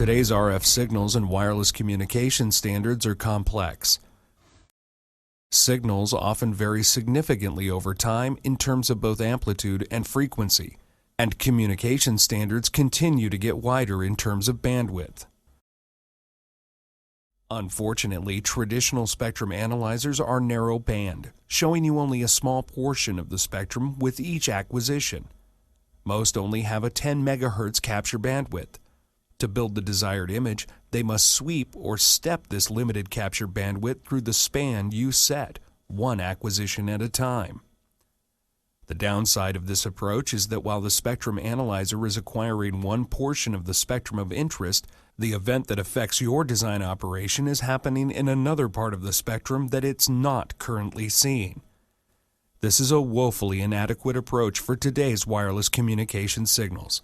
Today's RF signals and wireless communication standards are complex. Signals often vary significantly over time in terms of both amplitude and frequency, and communication standards continue to get wider in terms of bandwidth. Unfortunately, traditional spectrum analyzers are narrow band, showing you only a small portion of the spectrum with each acquisition. Most only have a 10 MHz capture bandwidth. To build the desired image, they must sweep or step this limited capture bandwidth through the span you set, one acquisition at a time. The downside of this approach is that while the spectrum analyzer is acquiring one portion of the spectrum of interest, the event that affects your design operation is happening in another part of the spectrum that it's not currently seeing. This is a woefully inadequate approach for today's wireless communication signals.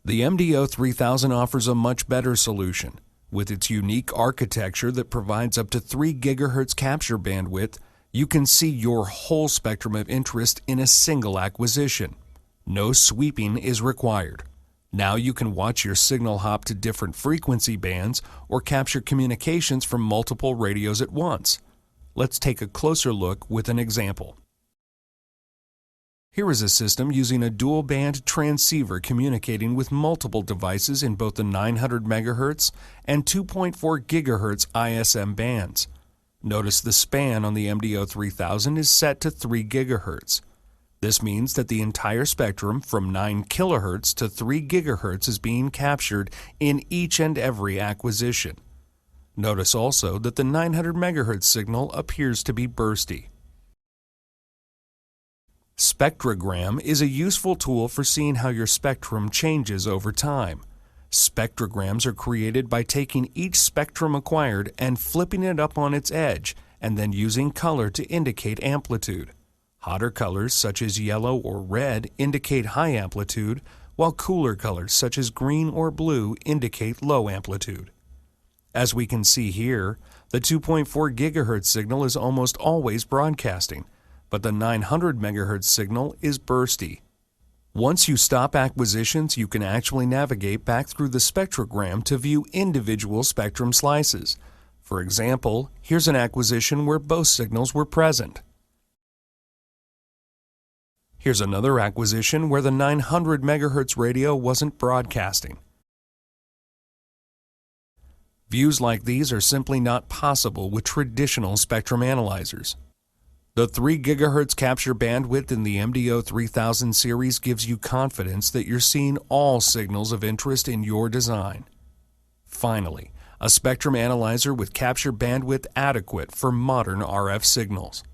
The MDO3000 offers a much better solution. With its unique architecture that provides up to 3 GHz capture bandwidth, you can see your whole spectrum of interest in a single acquisition. No sweeping is required. Now you can watch your signal hop to different frequency bands or capture communications from multiple radios at once. Let's take a closer look with an example. Here is a system using a dual-band transceiver communicating with multiple devices in both the 900 MHz and 2.4 GHz ISM bands. Notice the span on the MDO3000 is set to 3 GHz. This means that the entire spectrum from 9 kHz to 3 GHz is being captured in each and every acquisition. Notice also that the 900 MHz signal appears to be bursty. Spectrogram is a useful tool for seeing how your spectrum changes over time. Spectrograms are created by taking each spectrum acquired and flipping it up on its edge, and then using color to indicate amplitude. Hotter colors such as yellow or red indicate high amplitude, while cooler colors such as green or blue indicate low amplitude. As we can see here, the 2.4 GHz signal is almost always broadcasting, but the 900 MHz signal is bursty. Once you stop acquisitions, you can actually navigate back through the spectrogram to view individual spectrum slices. For example, here's an acquisition where both signals were present. Here's another acquisition where the 900 MHz radio wasn't broadcasting. Views like these are simply not possible with traditional spectrum analyzers. The 3 GHz capture bandwidth in the MDO3000 series gives you confidence that you're seeing all signals of interest in your design. Finally, a spectrum analyzer with capture bandwidth adequate for modern RF signals.